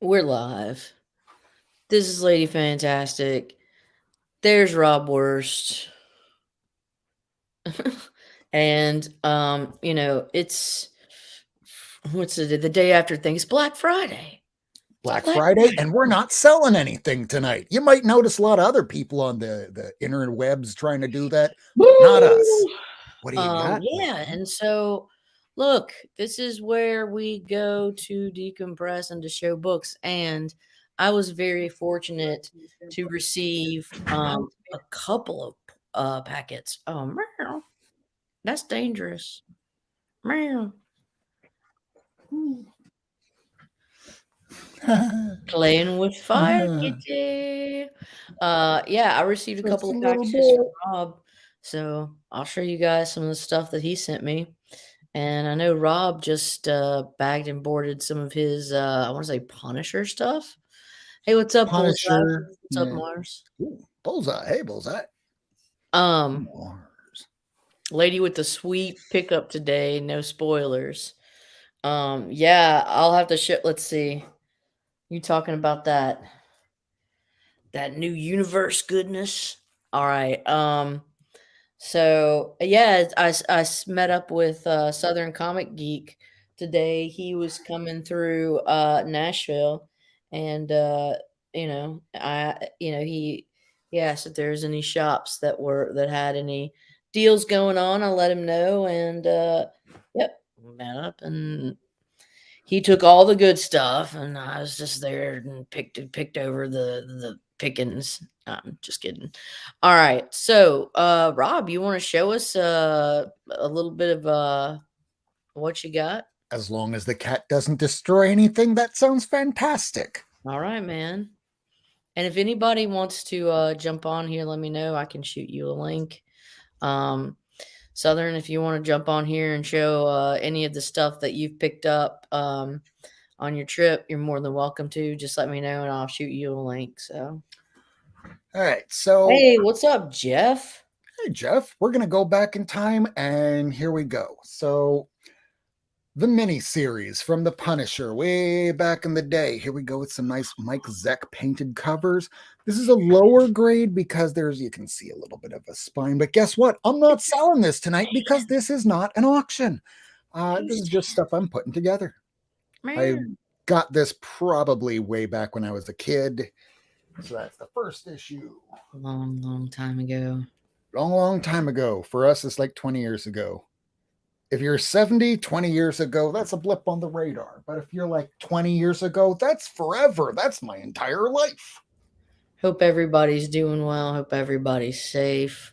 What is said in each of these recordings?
We're live. This is Lady Fantastic. There's Rob Worst. And it's what's the day after things? Black Friday. It's Black Black Friday, and we're Friday. not selling anything tonight. You might notice a lot of other people on the interwebs trying to do that, but not us. Woo! What do you got, Yeah, lady? and so look, this is where we go to decompress and to show books. And I was very fortunate to receive a couple of packets. Oh, meow. That's dangerous. Meow. Playing with fire, kitty. Yeah, I received a Just couple a of little packages bit. from Rob, so I'll show you guys some of the stuff that he sent me. And I know Rob just bagged and boarded some of his I want to say Punisher stuff. Hey, what's up, Bullseye? Punisher. What's up, Yeah. Mars? Ooh, bullseye. Hey, bullseye. Um, Mars. lady with the sweet pickup today, no spoilers. Yeah, I'll have to let's see. You talking about that new universe goodness? All right. So yeah, met up with Southern Comic Geek today. He was coming through Nashville, and he asked if there's any shops that had any deals going on. I let him know, and yep, met up, and he took all the good stuff, and I was just there and picked over the pickings. Just kidding. All right, so Rob, you want to show us a little bit of what you got? As long as the cat doesn't destroy anything, that sounds fantastic. All right, man. And if anybody wants to jump on here, let me know. I can shoot you a link. Um, Southern, if you want to jump on here and show any of the stuff that you've picked up on your trip, you're more than welcome to. Just let me know and I'll shoot you a link. So, All right, so hey, what's up, Jeff? hey, Jeff, we're going to go back in time, and here we go. So, the mini series from The Punisher way back in the day. Here we go with some nice Mike Zeck painted covers. This is a lower grade because you can see a little bit of a spine, but guess what? I'm not selling this tonight because this is not an auction. This is just stuff I'm putting together. I Man, got this probably way back when I was a kid. So that's the first issue. long time ago. Long, long time ago. For us, it's like 20 years ago. If you're 70, 20 years ago, that's a blip on the radar. But if you're like 20 years ago, that's forever. That's my entire life. Hope everybody's doing well. Hope everybody's safe.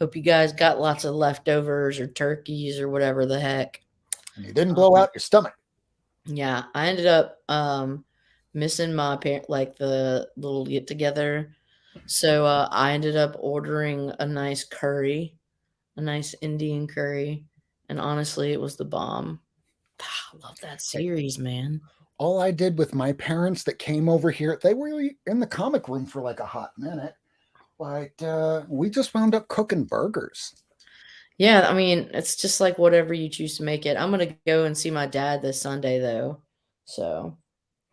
Hope you guys got lots of leftovers or turkeys or whatever the heck. And you didn't blow Um, out your stomach. yeah, I ended up missing my parent like the little get together. So I ended up ordering a nice curry, a nice Indian curry, and honestly, it was the bomb. I love that Hey, series, man. all I did with my parents that came over here, they were in the comic room for like a hot minute. But we just wound up cooking burgers. Yeah, I mean, it's just like whatever you choose to make it. I'm gonna go and see my dad this Sunday though. So,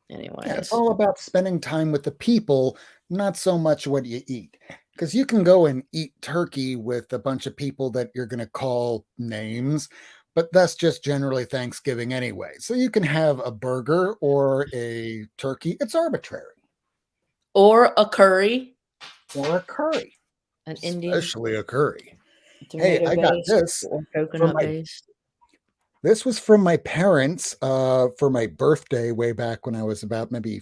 Yeah, it's anyways. all about spending time with the people, not so much what you eat. Because you can go and eat turkey with a bunch of people that you're going to call names, but that's just generally Thanksgiving anyway. So you can have a burger or a turkey. It's arbitrary. Or a curry, Or a curry, an Indian especially a curry. Hey, tomato I got based this or from coconut my based. this was from my parents for my birthday way back when I was about maybe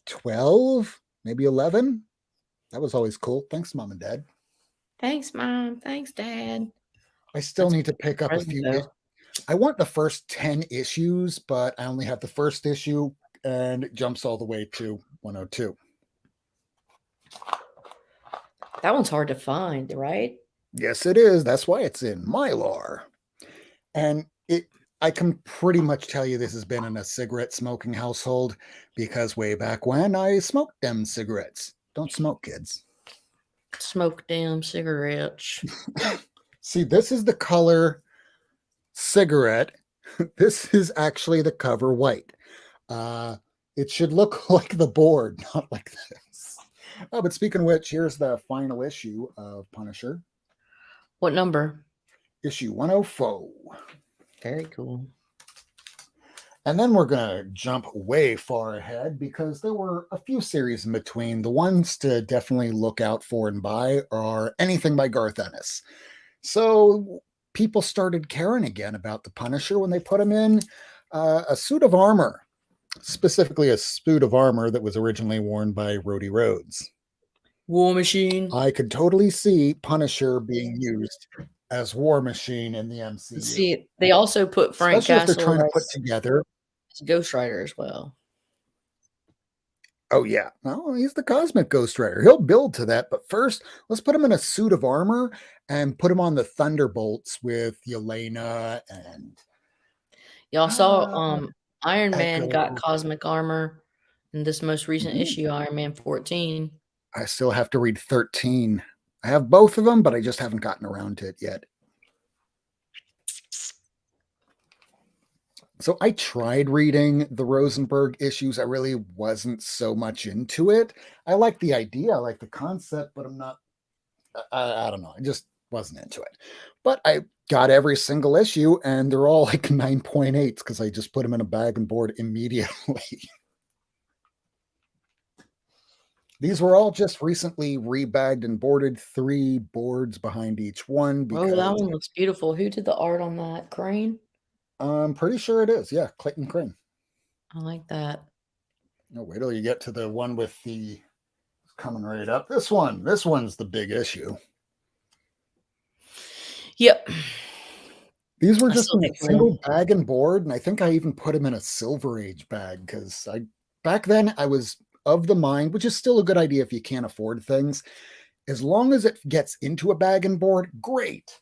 12, maybe 11. That was always cool. Thanks, mom and dad. Thanks, Mom. Thanks, Dad. I still That's a need to pick up a present few. though. I want the first 10 issues, but I only have the first issue and it jumps all the way to 102. That one's hard to find, right? Yes, it is. That's why it's in Mylar. And I can pretty much tell you this has been in a cigarette smoking household because way back when I smoked them cigarettes. Don't smoke, kids. Smoke damn cigarettes. See, this is the color cigarette. This is actually the cover white. Uh, It should look like the board, not like this. Oh, but speaking of which, here's the final issue of Punisher, What number? issue 104. Very cool. And then we're going to jump way far ahead because there were a few series in between. The ones to definitely look out for and buy are anything by Garth Ennis. So people started caring again about the Punisher when they put him in a suit of armor, specifically a suit of armor that was originally worn by Rhodey Rhodes. War Machine. I could totally see Punisher being used as War Machine in the MCU. See, they also put Frank Especially if they're Castle trying to put together. as Ghost Rider as well. Oh, yeah. Well, he's the cosmic Ghost Rider. He'll build to that. But first, let's put him in a suit of armor and put him on the Thunderbolts with Yelena and Y'all saw Iron Man Echo. got cosmic armor in this most recent Mhm. issue, Iron Man 14. I still have to read 13. I have both of them, but I just haven't gotten around to it yet. So I tried reading the Rosenberg issues. I really wasn't so much into it. I like the idea, I like the concept, but I'm not, I don't know. I just wasn't into it. But I got every single issue, and they're all like 9.8s because I just put them in a bag and board immediately. These were all just recently rebagged and boarded, 3 boards behind each one. Oh, that Because one looks beautiful. Who did the art on that? Crane? I'm pretty sure it is. Yeah, Clayton Crane. I like that. Oh, wait till you get to the one with the coming right up. This one's the big issue. Yep. These were I just still in a think single bag and board, and I think I even put them in a Silver Age bag because back then I was of the mind, which is still a good idea if you can't afford things. As long as it gets into a bag and board, great.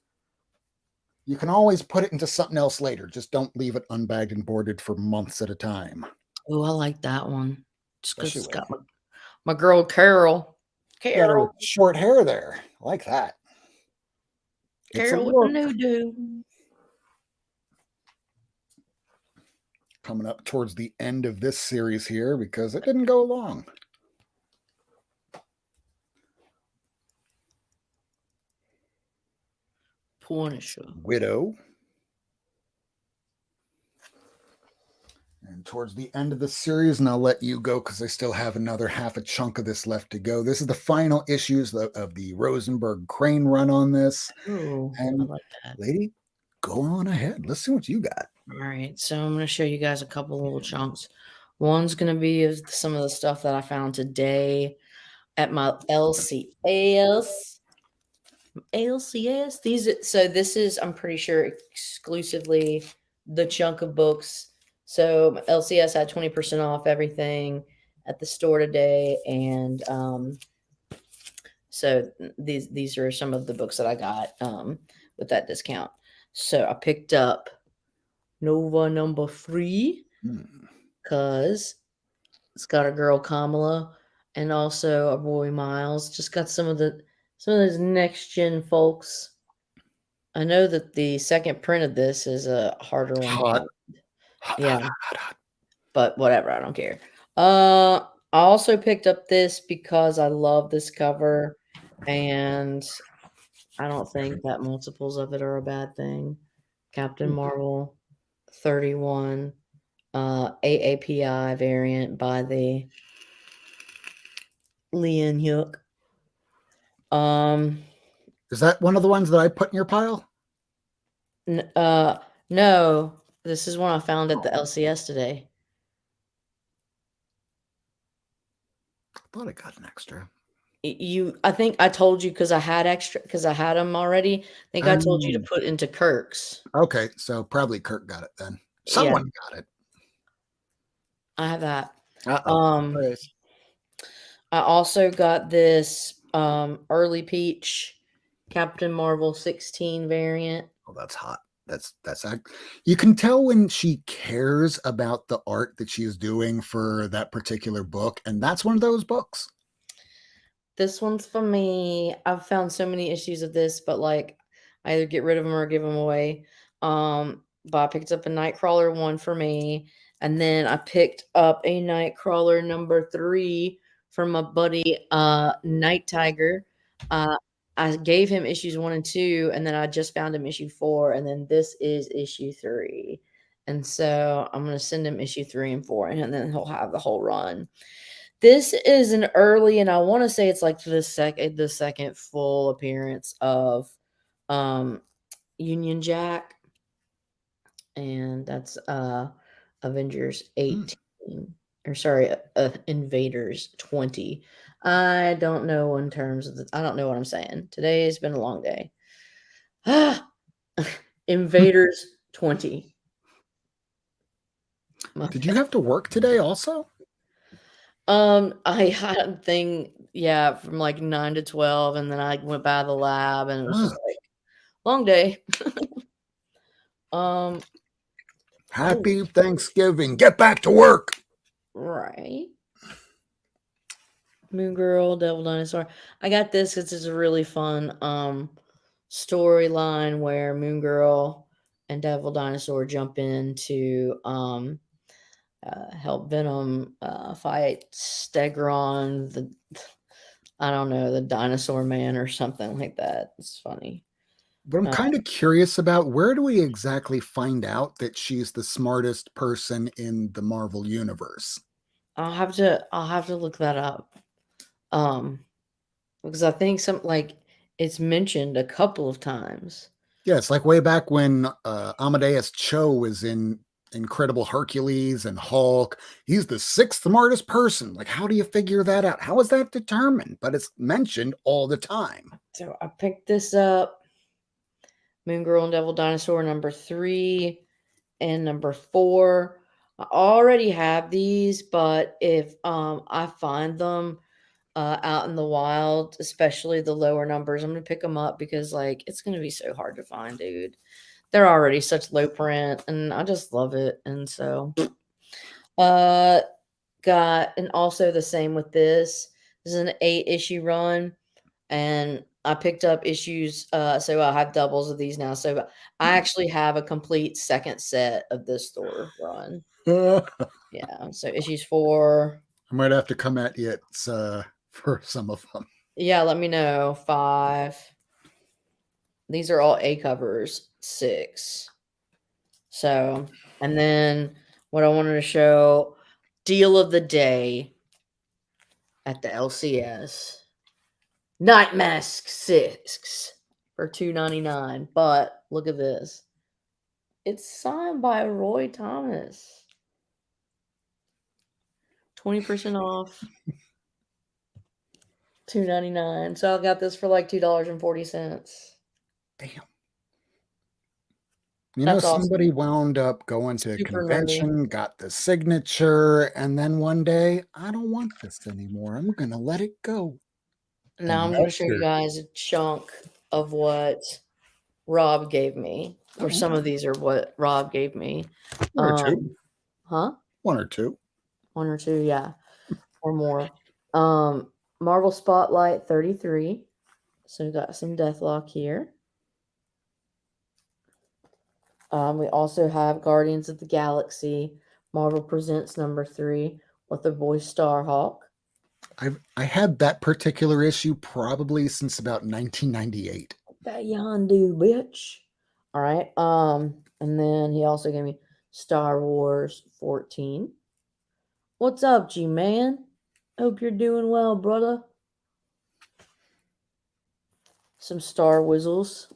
You can always put it into something else later. Just don't leave it unbagged and boarded for months at a time. Oh, I like that one. Just because Especially it's got with my girl Carol. got her Carol. short hair there. I like that. It's a Carol with the look. new-do. Coming up towards the end of this series here because it didn't go long. Punisher. Widow. And towards the end of the series, and I'll let you go because I still have another half a chunk of this left to go. This is the final issues of the Rosenberg Crane run on this. Oh, I And like that. lady, go on ahead. Let's see what you got. All right, so I'm going to show you guys a couple little chunks. One's going to be of some of the stuff that I found today at my LCS. So this is, I'm pretty sure, exclusively the chunk of books. So LCS had 20% off everything at the store today, and so these are some of the books that I got with that discount. So I picked up Nova number 3 because it's got a girl Kamala and also a boy Miles. Just got some of those next gen folks. I know that the second print of this is a harder one to Hot. find. Yeah. But whatever, I don't care. I also picked up this because I love this cover, and I don't think that multiples of it are a bad thing. Captain Marvel 31 AAPI variant by the Leon Hook. Is that one of the ones that I put in your pile? No, this is one I found at the LCS today. I thought I got an extra. I think I told you because I had extra because I had them already. I think I told you to put into Kirk's. Okay, so probably Kirk got it then. Yeah. Someone got it. I have that. Uh-oh. I also got this early peach Captain Marvel 16 variant. Oh, that's hot. That's you can tell when she cares about the art that she is doing for that particular book, and that's one of those books. This one's for me. I've found so many issues of this, but like I either get rid of them or give them away. But I picked up a Nightcrawler one for me, And then I picked up a Nightcrawler number 3 from my buddy, Night Tiger. I gave him issues 1 and 2, and then I just found him issue 4, and then this is issue 3. And so I'm gonna send him issue 3 and 4, and then he'll have the whole run. This is an early, and I wanna say it's like the second full appearance of, um, Union Jack, and that's, Avengers Hmm. 18, or sorry, Invaders 20. I don't know in terms of I don't know what I'm saying. Today has been a long day. Ah, Invaders 20. My Did you have to work today also? I had a thing, yeah, from like 9 to 12, and then I went by the lab, and it was just Ah, like, long day. Um, oh, happy Thanksgiving. Get back to work. right. Moon Girl, Devil Dinosaur. I got this 'cause it's a really fun, storyline where Moon Girl and Devil Dinosaur jump in to, help Venom, fight Stegron, I don't know, the Dinosaur Man or something like that. It's funny. But I'm Uh, kind of curious about where do we exactly find out that she's the smartest person in the Marvel universe? I'll have to look that up. Um, because I think it's mentioned a couple of times. Yeah, it's like way back when Amadeus Cho was in Incredible Hercules and Hulk. He's the sixth smartest person. Like, how do you figure that out? How is that determined? But it's mentioned all the time. So I picked this up, Moon Girl and Devil Dinosaur number 3 and number 4. I already have these, but if I find them out in the wild, especially the lower numbers, I'm gonna pick them up because like it's gonna be so hard to find, dude. They're already such low print, and I just love it. And so, uh, and also the same with this. This is an 8 issue run, and I picked up issues, so I have doubles of these now, so I actually have a complete second set of this Thor run. I Yeah, so issues 4, might have to come at you for some of them. yeah, let me know, 5. These are all A covers, 6. So, and then what I wanted to show, deal of the day at the LCS. Night Mask 6 for $2.99. But look at this. It's signed by Roy Thomas. 20% off, $2.99. So I got this for like $2.40. Damn. That's Somebody awesome. wound up going to a Super nerdy. convention, got the signature, and then one day, I don't want this anymore. I'm going to let it go. Now And I'm going to left show you her. guys a chunk of what Rob gave me, or Oh, some of these are what Rob gave me. one or two. Um, huh? One or two. 1 or 2, yeah, or more. Um, Marvel Spotlight 33. So we got some Deathlock here. We also have Guardians of the Galaxy, Marvel Presents number 3 with the boy Starhawk. I had that particular issue probably since about 1998. That Yondu bitch. All right. And then he also gave me Star Wars 14. What's up, G man? Hope you're doing well, brother. Some Star Whizzles.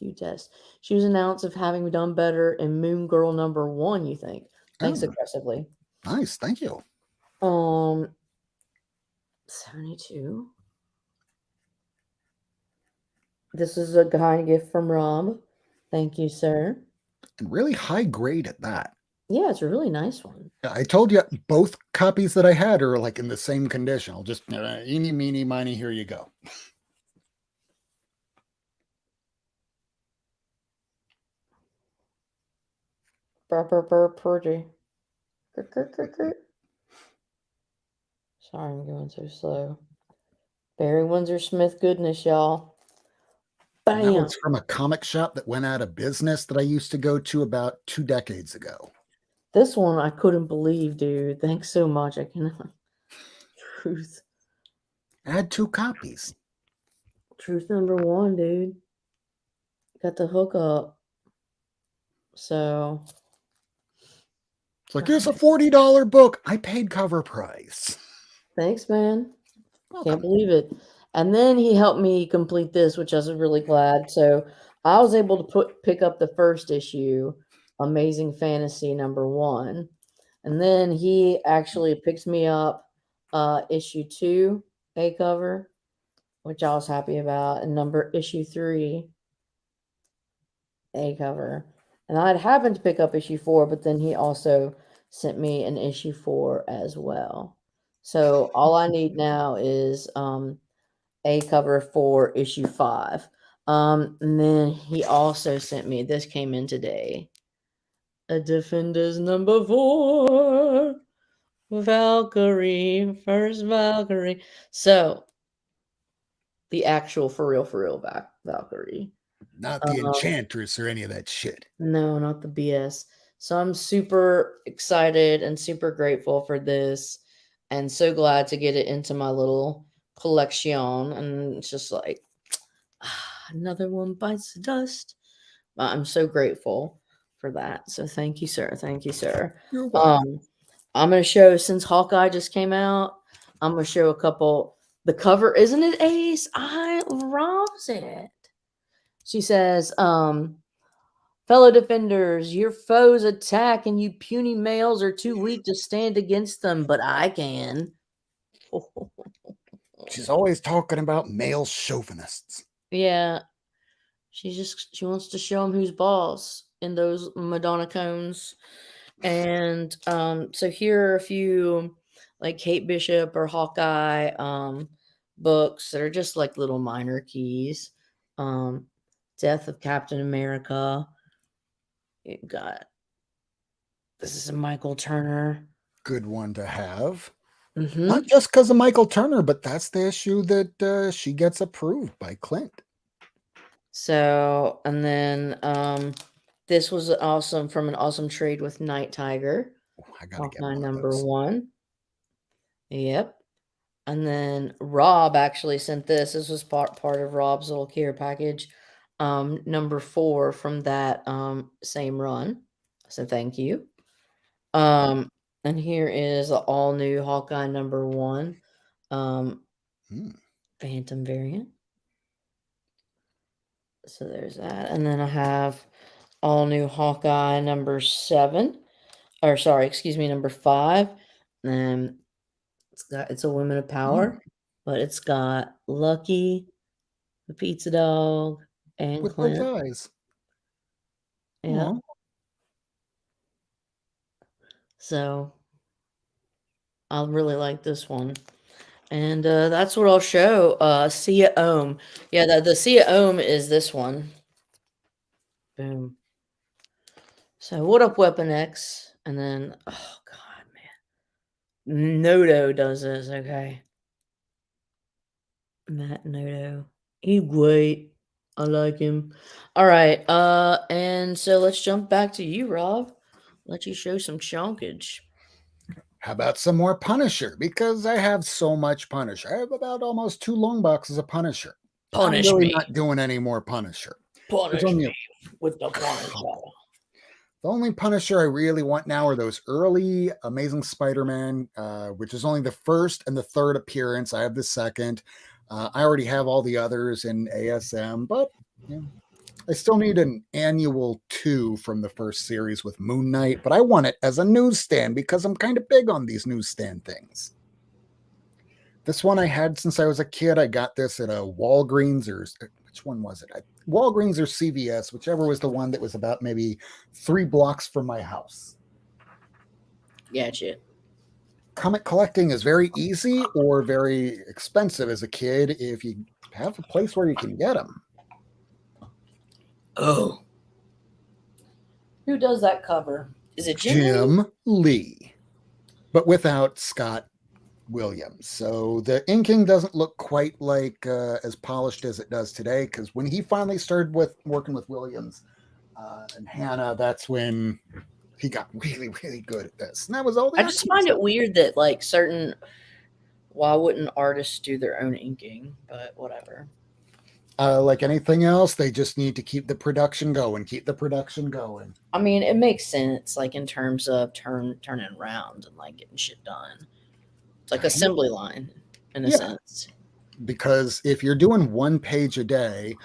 IQ test. She was announced of having done better in Moon Girl number 1, you think? Thanks Oh, aggressively. nice. Thank you. 72. This is a kind gift from Rob. Thank you, sir. And really high grade at that. Yeah, it's a really nice one. I told you both copies that I had are like in the same condition. I'll just eeny, meeny, miny, here you go. Pretty. Sorry, I'm going so slow. Barry Windsor Smith goodness, y'all. And that Bam. was from a comic shop that went out of business that I used to go to about 2 decades ago. This one I couldn't believe, dude. Thanks so much. I cannot. Truth. I had 2 copies. Truth number one, dude. Got the hookup. So. It's like, here's a $40 book. I paid cover price. Thanks, man. Can't Welcome. believe it. And then he helped me complete this, which I was really glad. So I was able to pick up the first issue, Amazing Fantasy number 1. And then he actually picked me up issue 2, A cover, which I was happy about, and issue 3, A cover. And I'd happened to pick up issue 4, but then he also sent me an issue 4 as well. So all I need now is A cover for issue 5. And then he also sent me, this came in today, a Defenders number 4, Valkyrie, first Valkyrie. So the actual for real Valkyrie. Not the Enchantress or any of that shit. No, not the BS. So I'm super excited and super grateful for this and so glad to get it into my little collection. And it's just like, another one bites the dust. I'm so grateful for that. So thank you, sir. Thank you, sir. You're welcome. I'm going to show, since Hawkeye just came out, I'm going to show a couple. The cover, isn't it Ace? I loves it. She says, fellow defenders, your foes attack and you puny males are too weak to stand against them, but I can. She's always talking about male chauvinists. Yeah. She wants to show them who's boss in those Madonna cones. And so here are a few like Kate Bishop or Hawkeye books that are just like little minor keys. Death of Captain America. You've got, this is a Michael Turner. Good one to have. Mm-hmm. Not just because of Michael Turner, but that's the issue that she gets approved by Clint. So, and then this was awesome, from an awesome trade with Night Tiger. I gotta get Hawkeye one number of those. 1. Yep. And then Rob actually sent this. This was part of Rob's little care package. Number 4 from that same run. So thank you. And here is the all new Hawkeye number 1. Phantom variant. So there's that. And then I have all new Hawkeye number 7. Or sorry, excuse me, number 5. And it's a Women of Power, but it's got Lucky, the pizza dog, and with Clint. those eyes. Yeah. Aww. So I really like this one. And that's what I'll show. Sia Ohm. Yeah, the Sia Ohm is this one. Boom. So what up, Weapon X? And then, oh god, man. Noto does this, okay. Matt Noto. He's great. I like him. All right. And so let's jump back to you, Rob. Let you show some chonkage. How about some more Punisher? Because I have so much Punisher. I have about almost 2 long boxes of Punisher. Punish I'm really me. not doing any more Punisher. Punish me with the Punisher. The only Punisher I really want now are those early Amazing Spider-Man, which is only the first and the third appearance. I have the second. I already have all the others in ASM, but yeah, I still need an annual 2 from the first series with Moon Knight, but I want it as a newsstand because I'm kind of big on these newsstand things. This one I had since I was a kid. I got this at a Walgreens, or which one was it? Walgreens or CVS, whichever was the one that was about maybe 3 blocks from my house. Gotcha. Comic collecting is very easy or very expensive as a kid if you have a place where you can get them. Oh. Who does that cover? Is it Jim Lee? But without Scott Williams. So the inking doesn't look quite like as polished as it does today, because when he finally started working with Williams and Hannah, that's when he got really, really good at this. And that was all the I just find artists. it weird that like certain why wouldn't artists do their own inking? But whatever. Like anything else, they just need to keep the production going, keep the production going. I mean, it makes sense, like in terms of turning around and like getting shit done. It's like assembly line in a Yeah, sense. because if you're doing 1 page a day,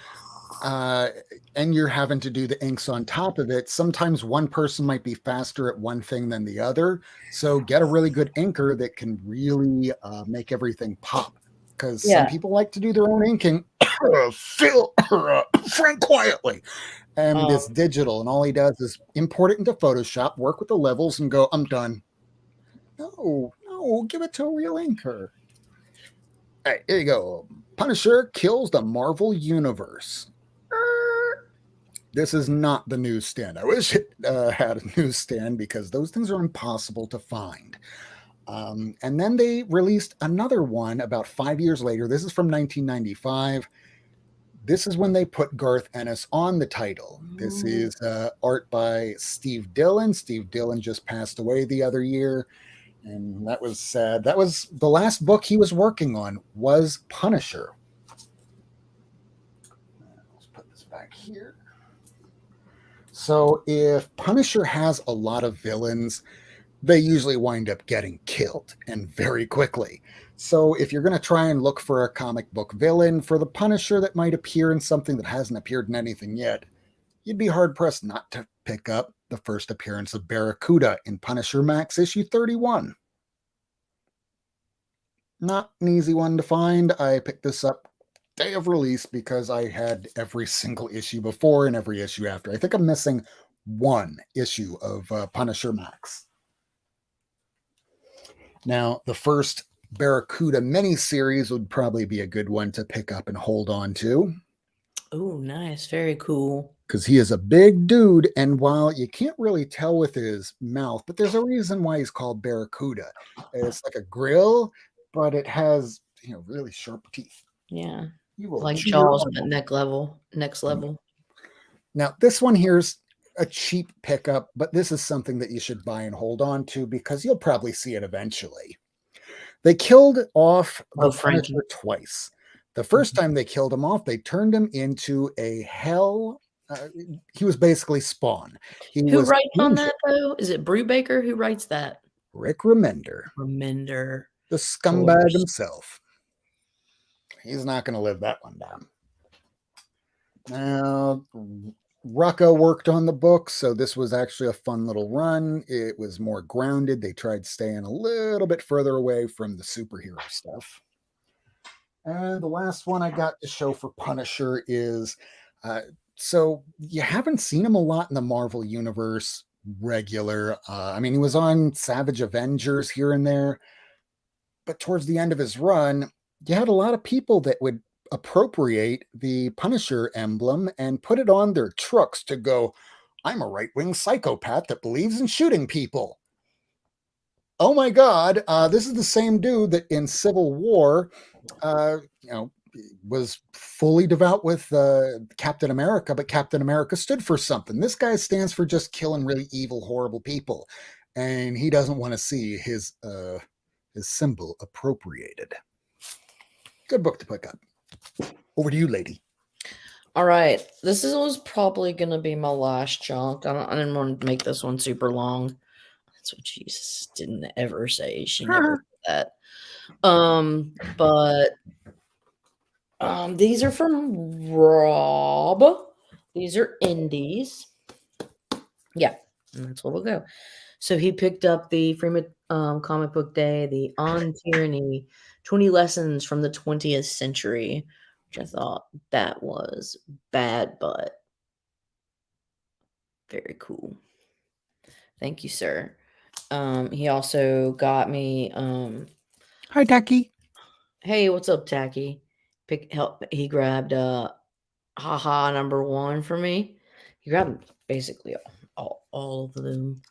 and you're having to do the inks on top of it, sometimes one person might be faster at one thing than the other. So get a really good inker that can really make everything pop. Because some Yeah. people like to do their own inking. Phil, Frank quietly. And it's Um, digital, and all he does is import it into Photoshop, work with the levels, and go, I'm done. No, no, give it to a real inker. All right, here you go. Punisher kills the Marvel Universe. This is not the newsstand. I wish it had a newsstand because those things are impossible to find. And then they released another one about 5 years later. This is from 1995. This is when they put Garth Ennis on the title. This is art by Steve Dillon. Steve Dillon just passed away the other year, and that was sad. That was the last book he was working on was Punisher. Let's put this back here. So if Punisher has a lot of villains, they usually wind up getting killed and very quickly. So if you're going to try and look for a comic book villain for the Punisher that might appear in something that hasn't appeared in anything yet, you'd be hard pressed not to pick up the first appearance of Barracuda in Punisher Max issue 31. Not an easy one to find. I picked this up day of release because I had every single issue before and every issue after. I think I'm missing one issue of Punisher Max. Now, the first Barracuda miniseries would probably be a good one to pick up and hold on to. oh, nice. Very cool. Because he is a big dude, and while you can't really tell with his mouth, but there's a reason why he's called Barracuda. It's like a grill, but it has really sharp teeth. Yeah. You will Like chew your Jaws, arm but off. next level. Now, this one here's a cheap pickup, but this is something that you should buy and hold on to because you'll probably see it eventually. They killed off the Oh, Frankie. Punisher twice. The first time they killed him off, they turned him into a hell. He was basically Spawn. He Who was writes on angel. that though? Is it Brubaker who writes that? Rick Remender, Remender. the Of scumbag course. himself. He's not going to live that one down. Now, Rucka worked on the book, so this was actually a fun little run. It was more grounded. They tried staying a little bit further away from the superhero stuff. And the last one I got to show for Punisher is so you haven't seen him a lot in the Marvel Universe regular. I mean, he was on Savage Avengers here and there, but towards the end of his run, you had a lot of people that would appropriate the Punisher emblem and put it on their trucks to go, I'm a right wing psychopath that believes in shooting people. Oh my God, this is the same dude that in Civil War, was fully devout with Captain America, but Captain America stood for something. This guy stands for just killing really evil, horrible people, and he doesn't want to see his symbol appropriated. Good book to pick up. Over to you, lady. All right. Was probably going to be my last chunk. I didn't want to make this one super long. That's what Jesus didn't ever say. She never said that. But these are from Rob. These are indies. Yeah, and that's where we'll go. So he picked up the Freeman Comic Book Day, the On Tyranny, 20 Lessons from the 20th Century, which I thought that was bad, but very cool. Thank you, sir. He also got me Hi, Tacky. hey, what's up, Tacky? He grabbed haha #1 for me. He grabbed basically all of them.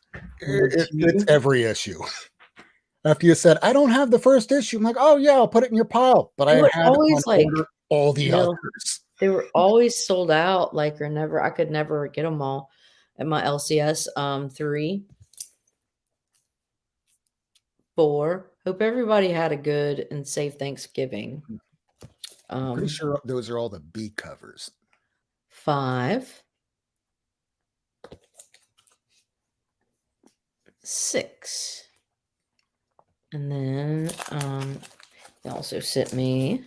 It's every issue. After you said, I don't have the first issue, I'm like, oh yeah, I'll put it in your pile. But I They had were had on always like, order all the you know, others. they were always sold out, like, or never I could never get them all at my LCS, 3, 4. Hope everybody had a good and safe Thanksgiving. I'm pretty sure those are all the B covers. 5, 6. And then, they also sent me,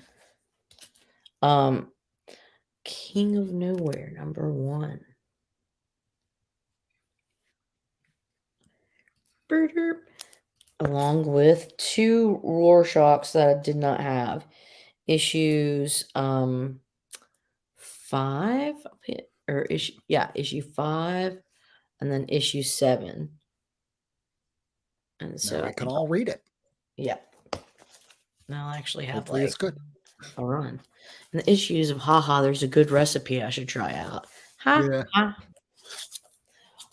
King of Nowhere, number 1. Burder. Along with 2 Rorschachs that I did not have. Issues, 5, or issue 5, and then issue 7. And Now so, we can all read it. yeah. Now I actually have Hopefully it's good. a run. And the issues of Haha, there's a good recipe I should try out. Ha Yeah.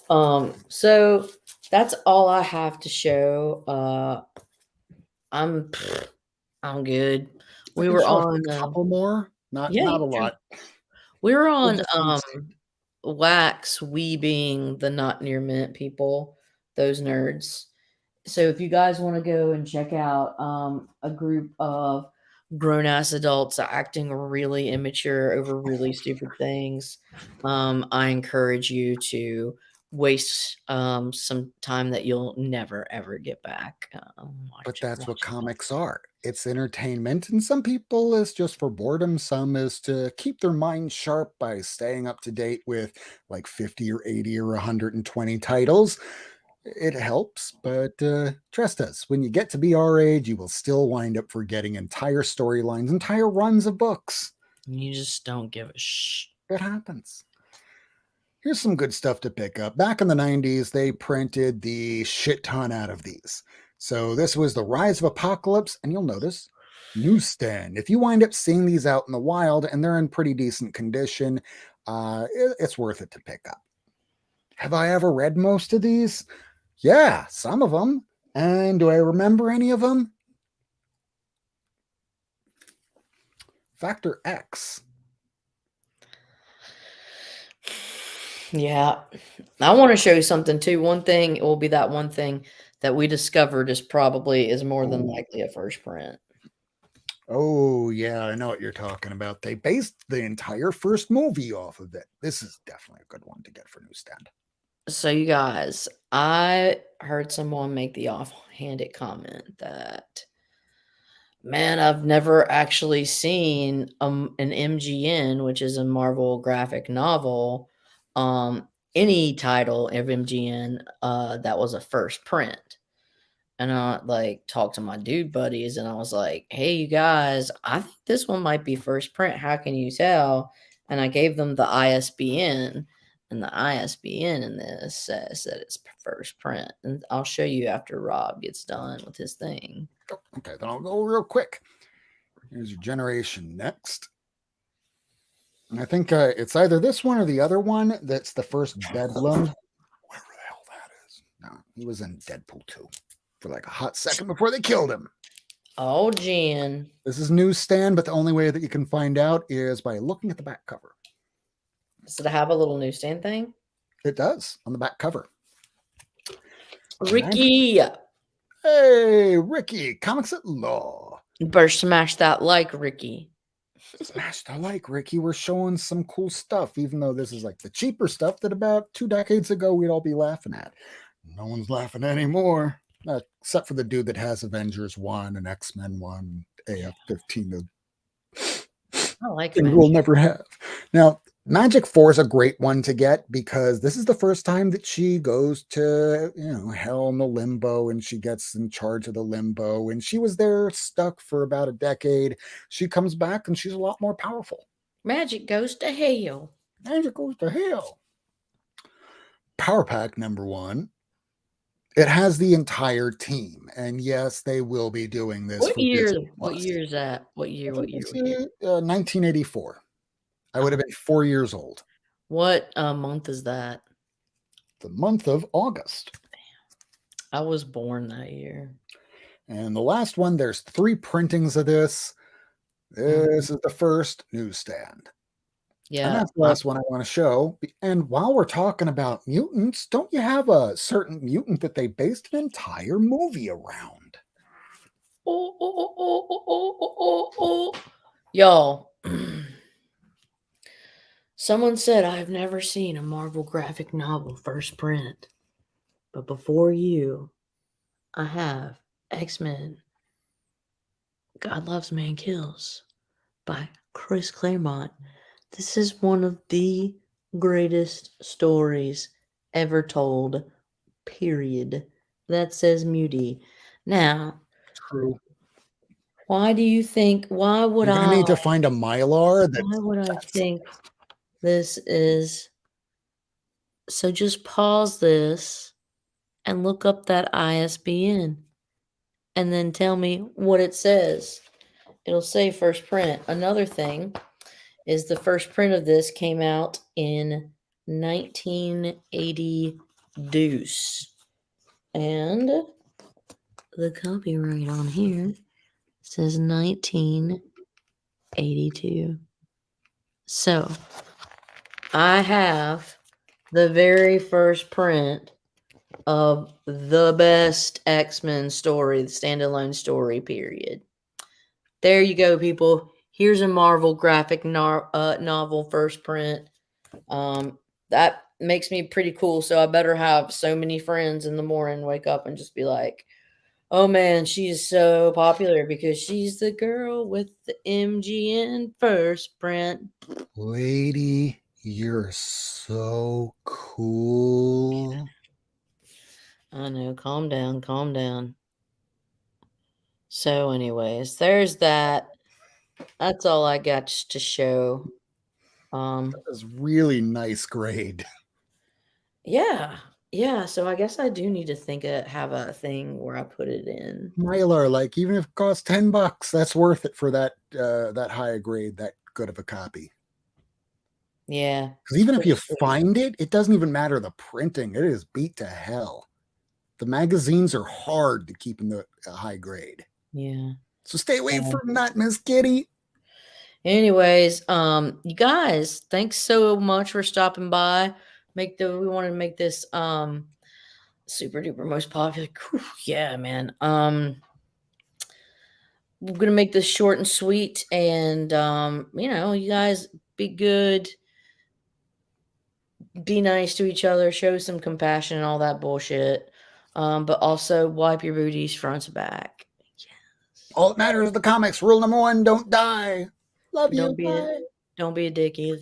ha. So that's all I have to show. I'm good. I We can were show on a couple more. Not yeah, a lot. we were We'll on just Wax, we being the not near mint people, those nerds. So if you guys want to go and check out a group of grown ass adults acting really immature over really stupid things, I encourage you to waste some time that you'll never ever get back. But that's what comics are. It's entertainment, and some people is just for boredom. Some is to keep their mind sharp by staying up to date with like 50 or 80 or 120 titles. It helps, but trust us, when you get to be our age, you will still wind up forgetting entire storylines, entire runs of books. You just don't give a shh. It happens. Here's some good stuff to pick up. Back in the 90s, they printed the shit ton out of these. So this was The Rise of Apocalypse, and you'll notice newsstand. If you wind up seeing these out in the wild and they're in pretty decent condition, it's worth it to pick up. Have I ever read most of these? Yeah, some of them. And do I remember any of them? Factor X. Yeah. I want to show you something too. One thing, it will be that one thing that we discovered is more than likely a first print. Oh, yeah, I know what you're talking about. They based the entire first movie off of it. This is definitely a good one to get for newsstand. So you guys, I heard someone make the offhanded comment that, man, I've never actually seen an MGN, which is a Marvel graphic novel, any title of MGN that was a first print. And I like talked to my dude buddies and I was like, hey, you guys, I think this one might be first print. How can you tell? And I gave them the ISBN, and the ISBN in this says that it's first print. And I'll show you after Rob gets done with his thing. Oh, okay, then I'll go real quick. Here's your generation next. And I think it's either this one or the other one that's the first Bedlam. Whatever the hell that is. No, he was in Deadpool 2 for like a hot second before they killed him. Oh, Jen. This is newsstand, but the only way that you can find out is by looking at the back cover. Does it have a little newsstand thing? It does on the back cover. Ricky. Hey, Ricky, Comics at Law. You better smash that like, Ricky. Smash the like, Ricky. We're showing some cool stuff, even though this is like the cheaper stuff that about 2 decades ago we'd all be laughing at. No one's laughing anymore, except for the dude that has Avengers 1 and X-Men 1, AF-15. I like Things we'll never have. Now, Magic 4 is a great one to get because this is the first time that she goes to, hell in the limbo, and she gets in charge of the limbo, and she was there stuck for about a decade. She comes back and she's a lot more powerful. Magic goes to hell. Magic goes to hell. Power Pack number 1. It has the entire team, and yes, they will be doing this. What year? What year is that? What year? 1984. I would have been 4 years old. What month is that? The month of August. I was born that year. And the last one, there's 3 printings of this. This is the first newsstand. And Yeah. that's the last one I want to show. And while we're talking about mutants, don't you have a certain mutant that they based an entire movie around? Y'all, someone said I've never seen a Marvel graphic novel first print, but before you, I have X-Men God Loves Man Kills by Chris Claremont. This is one of the greatest stories ever told, period. That says Muty. Now, True. why do you think, why would You're going to I, need to find a Mylar that. why would I think this is, so just pause this and look up that ISBN and then tell me what it says. It'll say first print. Another thing is the first print of this came out in 1980 deuce. And the copyright on here says 1982. So I have the very first print of the best X-Men story, the standalone story, period. There you go, people. Here's a Marvel graphic novel first print. That makes me pretty cool. So I better have so many friends in the morning wake up and just be like, oh man, she's so popular because she's the girl with the MGN first print. Lady, you're so cool. I know. Calm down. Calm down. So, anyways, there's that. That's all I got to show. That was really nice grade. Yeah. Yeah, so I guess I do need to have a thing where I put it in. Mylar, like even if it costs $10, that's worth it for that high a grade, that good of a copy. Yeah. Because even if you find it, it doesn't even matter the printing. It is beat to hell. The magazines are hard to keep in the high grade. Yeah. So stay away from that, Miss Kitty. Anyways, you guys, thanks so much for stopping by. We wanted to make this super duper most popular. Whew, yeah, man. We're gonna make this short and sweet, and you guys be good, be nice to each other, show some compassion and all that bullshit. But also wipe your booties front to back. Yes. All that matters is the comics. Rule number 1: don't die. Love you. Don't be a dick either.